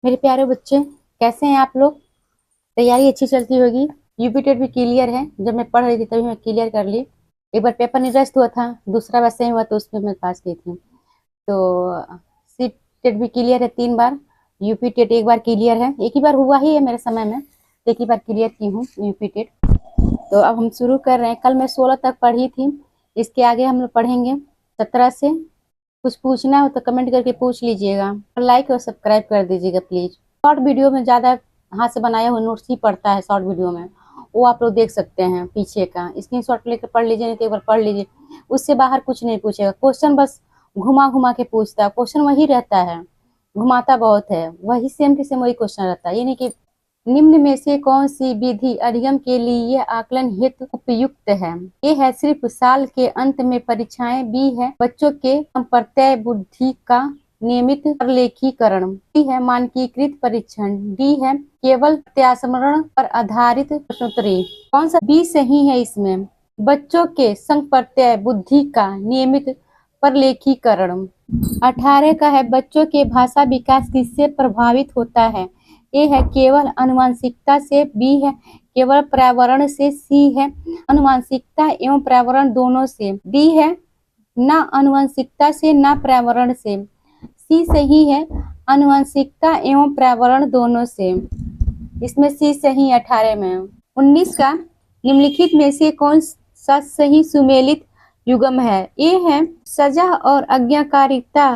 मेरे प्यारे बच्चे, कैसे हैं आप लोग? तैयारी अच्छी चलती होगी। यूपी टेट भी क्लियर है। जब मैं पढ़ रही थी तभी मैं क्लियर कर ली। एक बार पेपर निरस्त हुआ था, दूसरा वैसे ही हुआ तो उसमें मैं पास की थी। तो सी टेट भी क्लियर है 3 बार। यूपी टेट एक बार क्लियर है, एक ही बार हुआ ही है मेरे समय में, तो एक ही बार क्लियर की हूँ यूपी टेट। तो अब हम शुरू कर रहे हैं। कल मैं 16 तक पढ़ी थी, इसके आगे हम लोग पढ़ेंगे 17 से। कुछ पूछना हो तो कमेंट करके पूछ लीजिएगा और लाइक और सब्सक्राइब कर दीजिएगा प्लीज। शॉर्ट वीडियो में ज़्यादा हाथ से बनाया हुआ नोट्स ही पड़ता है। शॉर्ट वीडियो में वो आप लोग देख सकते हैं, पीछे का स्क्रीनशॉट लेकर पढ़ लीजिए, नहीं तो एक बार पढ़ लीजिए। उससे बाहर कुछ नहीं पूछेगा। क्वेश्चन बस घुमा घुमा के पूछता है, क्वेश्चन वही रहता है, घुमाता बहुत है, वही सेम टू सेम वही क्वेश्चन रहता है। ये नहीं कि निम्न में से कौन सी विधि अधिगम के लिए आकलन हेतु उपयुक्त है? ए है सिर्फ साल के अंत में परीक्षाएं। बी है बच्चों के प्रत्यय बुद्धि का नियमित प्रलेखीकरण। डी है मानकीकृत परीक्षण। डी है केवल प्रत्यास्मरण पर आधारित प्रश्नोत्तरी। कौन सा बी सही है इसमें? बच्चों के संग प्रत्यय बुद्धि का नियमित प्रलेखीकरण। 18 का है बच्चों के भाषा विकास किससे प्रभावित होता है? ए है केवल आनुवंशिकता से। बी है केवल पर्यावरण से। सी है आनुवंशिकता एवं पर्यावरण दोनों से। डी है न आनुवंशिकता से न पर्यावरण से। सी सही है, आनुवंशिकता एवं पर्यावरण दोनों से। इसमें सी सही 18 में। 19 का निम्नलिखित में से कौन सा सही सुमेलित युग्म है? ए है सजा और आज्ञाकारिता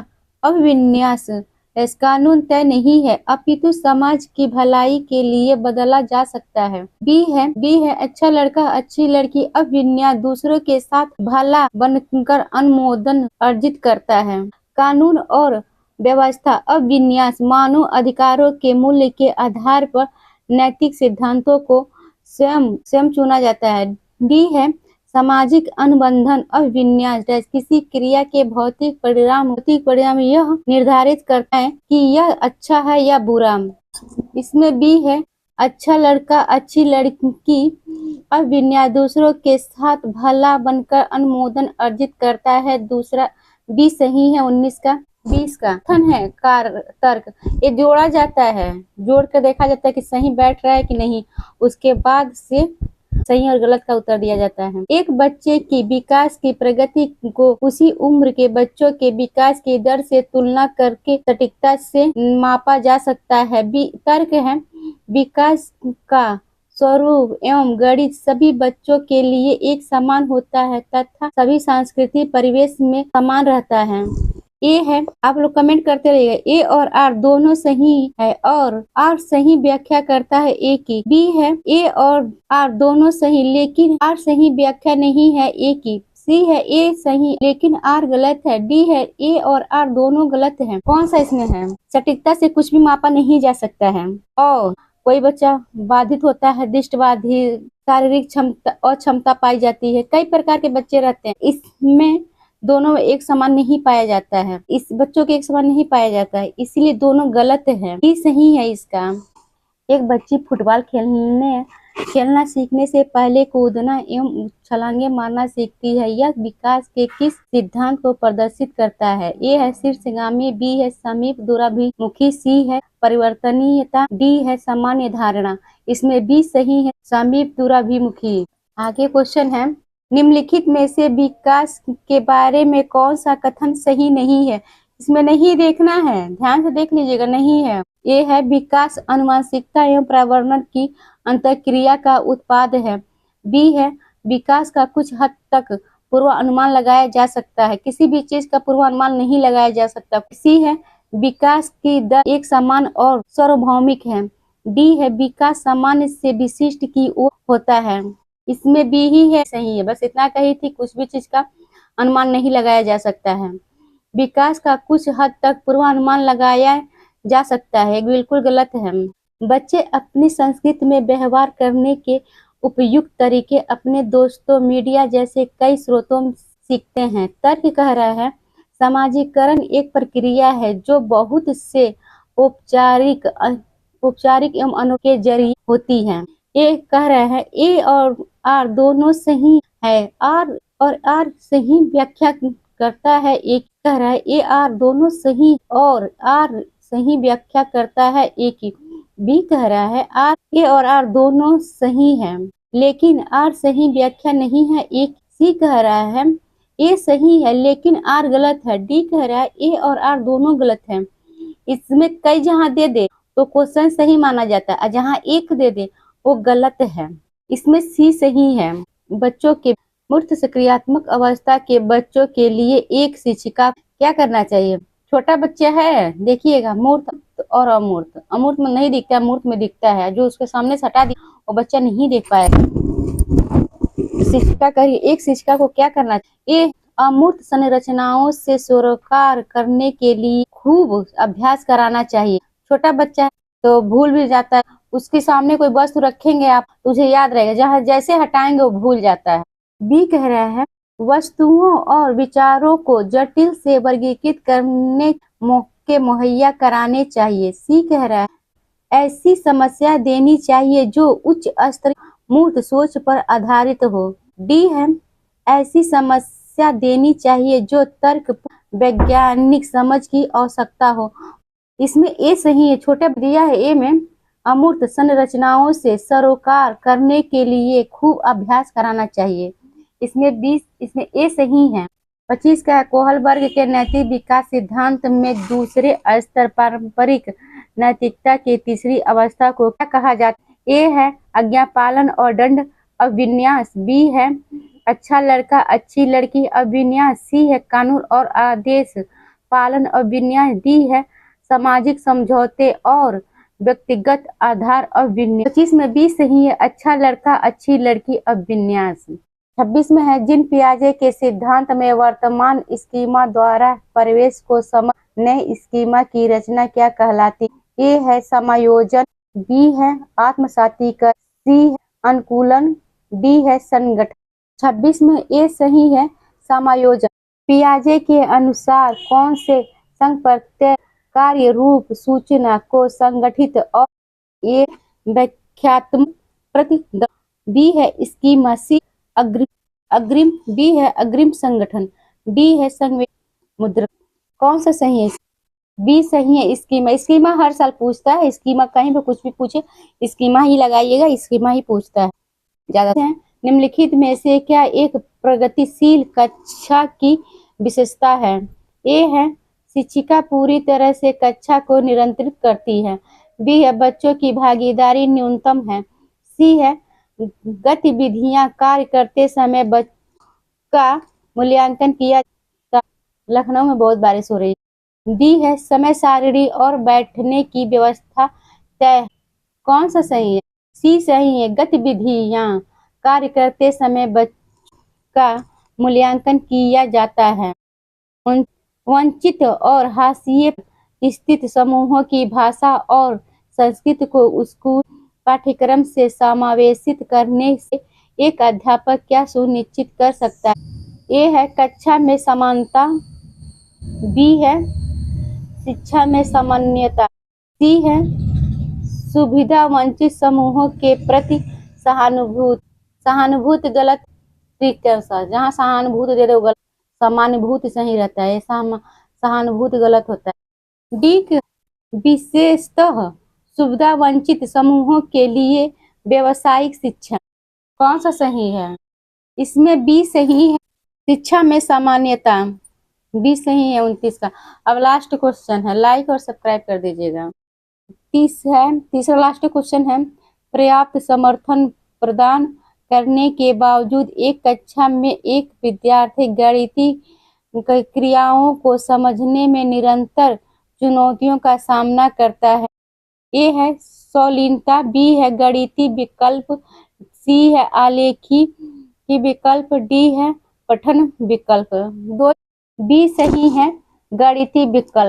अभिविन्यास कानून तय नहीं है अपितु समाज की भलाई के लिए बदला जा सकता है। बी है अच्छा लड़का अच्छी लड़की अभिविन्यास दूसरों के साथ भला बनकर अनुमोदन अर्जित करता है। कानून और व्यवस्था अभिविन्यास मानव अधिकारों के मूल्य के आधार पर नैतिक सिद्धांतों को स्वयं चुना जाता है। डी है सामाजिक अनुबंधन अभिविन्यास किसी क्रिया के भौतिक परिणाम यह निर्धारित करता है कि यह अच्छा है या बुरा। इसमें बी है अच्छा लड़का अच्छी लड़की अभिविन्यास दूसरों के साथ भला बनकर अनुमोदन अर्जित करता है। दूसरा बी सही है। 19 का। 20 का कथन है तर्क, ये जोड़ा जाता है, जोड़ कर देखा जाता है कि सही बैठ रहा है कि नहीं, उसके बाद से सही और गलत का उत्तर दिया जाता है। एक बच्चे की विकास की प्रगति को उसी उम्र के बच्चों के विकास की दर से तुलना करके सटीकता से मापा जा सकता है। तर्क है विकास का स्वरूप एवं गणित सभी बच्चों के लिए एक समान होता है तथा सभी सांस्कृतिक परिवेश में समान रहता है। ए है, आप लोग कमेंट करते रहिएगा, ए और आर दोनों सही है और आर सही व्याख्या करता है ए की। बी है ए और आर दोनों सही लेकिन आर सही व्याख्या नहीं है ए की। सी है ए सही लेकिन आर गलत है। डी है ए और आर दोनों गलत है। कौन सा इसमें है? सटीकता से कुछ भी मापा नहीं जा सकता है और कोई बच्चा बाधित होता है, दृष्टिबाधित, शारीरिक क्षमता और क्षमता पाई जाती है, कई प्रकार के बच्चे रहते हैं। इसमें दोनों एक समान नहीं पाया जाता है, इस बच्चों के एक समान नहीं पाया जाता है, इसलिए दोनों गलत है। ये सही है इसका। एक बच्ची फुटबॉल खेलना सीखने से पहले कूदना एवं छलांगे मारना सीखती है। यह विकास के किस सिद्धांत को प्रदर्शित करता है? ए है शीर्षगामी। बी है समीप दूराभिमुखी। सी है परिवर्तनीयता। डी है सामान्य धारणा। इसमें बी सही है, समीप दूराभिमुखी। आगे क्वेश्चन है, निम्नलिखित में से विकास के बारे में कौन सा कथन सही नहीं है? इसमें नहीं देखना है, ध्यान से देख लीजिएगा, नहीं है। ये है विकास आनुवंशिकता एवं पर्यावरण की अंतःक्रिया का उत्पाद है। बी है विकास का कुछ हद तक पूर्वानुमान लगाया जा सकता है, किसी भी चीज का पूर्वानुमान नहीं लगाया जा सकता। सी है विकास की दर एक समान और सार्वभौमिक है। डी है विकास सामान्य से विशिष्ट की ओर होता है। इसमें बी ही है सही है, बस इतना कही थी, कुछ भी चीज का अनुमान नहीं लगाया जा सकता है। विकास का कुछ हद तक पूर्वानुमान लगाया जा सकता है, बिल्कुल गलत है। बच्चे अपनी संस्कृति में व्यवहार करने के उपयुक्त तरीके अपने दोस्तों, मीडिया जैसे कई स्रोतों सीखते हैं। तर्क कह रहा है सामाजिकरण एक प्रक्रिया है जो बहुत से औपचारिक एवं अनोखे जरिए होती है। ये कह रहा है ए और आर दोनों सही है, आर सही व्याख्या करता है। एक कह रहा है ए आर दोनों सही और आर सही व्याख्या करता है ए की। बी कह रहा है आर, ए और आर दोनों सही हैं, लेकिन आर सही व्याख्या नहीं है ए। सी कह रहा है ए सही है लेकिन आर गलत है। डी कह रहा है ए और आर दोनों गलत हैं। इसमें कई जहां दे दे तो क्वेश्चन सही माना जाता है और जहां एक दे दे वो गलत है। इसमें सी सही है। बच्चों के मूर्त सक्रियात्मक अवस्था के बच्चों के लिए एक शिक्षिका क्या करना चाहिए? छोटा बच्चा है, देखिएगा मूर्त और अमूर्त, अमूर्त में नहीं दिखता है, मूर्त में दिखता है। जो उसके सामने से हटा दी वो बच्चा नहीं देख पाएगा। शिक्षिका करिए, एक शिक्षिका को क्या करना चाहिए? ये अमूर्त संरचनाओं से सरोकार करने के लिए खूब अभ्यास कराना चाहिए। छोटा बच्चा है तो भूल भी जाता है, उसके सामने कोई वस्तु रखेंगे आप तो उसे याद रहेगा, जहाँ जैसे हटाएंगे वो भूल जाता है। बी कह रहा है वस्तुओं और विचारों को जटिल से वर्गीकृत करने मौके मुहैया कराने चाहिए। सी कह रहा है ऐसी समस्या देनी चाहिए जो उच्च स्तर मूर्त सोच पर आधारित हो। डी है ऐसी समस्या देनी चाहिए जो तर्क वैज्ञानिक समझ की आवश्यकता हो। इसमें ए सही है। छोटा दिया है ए में अमूर्त संरचनाओं से सरोकार करने के लिए खूब अभ्यास कराना चाहिए। इसमें ए सही है। 25 का है कोहलबर्ग के नैतिक विकास सिद्धांत में दूसरे स्तर पारंपरिक नैतिकता की तीसरी अवस्था को क्या कहा जाता है? ए है आज्ञापालन और दंड अभिन्यास। बी है अच्छा लड़का अच्छी लड़की अभिन्यास। सी है कानून और आदेश पालन अभिन्यास। डी है सामाजिक समझौते और व्यक्तिगत आधार अभिन्यास। 25 में बी सही है अच्छा लड़का अच्छी लड़की अभिन्यास। 26 में है जीन पियाजे के सिद्धांत में वर्तमान स्कीमा द्वारा प्रवेश को समझ नए स्कीमा की रचना क्या कहलाती? ए है समायोजन। बी है आत्मसातीकरण। सी है अनुकूलन। डी है संगठन। 26 में ए सही है समायोजन। पियाजे के अनुसार कौन से संघ प्रत्यय कार्य रूप सूचना को संगठित और ये व्याख्यात्मक प्रतीक। बी है स्कीमा। सी अग्रिम। बी है अग्रिम संगठन। डी है संवेदी मुद्रा। कौन सा सही है? बी सही है स्कीमा। स्कीमा हर साल पूछता है, स्कीमा कहीं पे कुछ भी पूछे स्कीमा ही लगाइएगा, स्कीमा ही पूछता है ज्यादा है। निम्नलिखित में से क्या एक प्रगतिशील कक्षा की विशेषता है? ए है शिक्षिका पूरी तरह से कक्षा को नियंत्रित करती है। बी है बच्चों की भागीदारी न्यूनतम है। सी है गतिविधियां कार्य करते समय बच्चों का मूल्यांकन किया जाता है। लखनऊ में बहुत बारिश हो रही है। डी है समय सारणी और बैठने की व्यवस्था तय। कौन सा सही है? सी सही है गतिविधियां कार्य करते समय बच्चों का मूल्यांकन किया जाता है। वंचित और हाशिए स्थित समूहों की भाषा और संस्कृति को स्कूल पाठ्यक्रम से समावेशित करने से एक अध्यापक क्या सुनिश्चित कर सकता है? ए है कक्षा में समानता। बी है शिक्षा में सामान्यता। सी है सुविधा वंचित समूहों के प्रति सहानुभूति गलत त्रिकर्षा। जहाँ सहानुभूति दे दो गलत, समानुभूति सही रहता है, सहानुभूति गलत होता है। डी विशेषतः सुविधा वंचित समूहों के लिए व्यवसायिक शिक्षा। कौन सा सही है? इसमें बी सही है शिक्षा में सामान्यता। बी सही है 29 का। अब लास्ट क्वेश्चन है, लाइक और सब्सक्राइब कर दीजिएगा। तीसरा लास्ट क्वेश्चन है पर्याप्त समर्थन प्रदान करने के बावजूद एक कक्षा में एक विद्यार्थी गणितीय क्रियाओं को समझने में निरंतर चुनौतियों का सामना करता है। ए है सौलीनता। बी है गणितीय विकल्प। सी है आलेखी की विकल्प। डी है पठन विकल्प। दो बी सही है गणितीय विकल्प।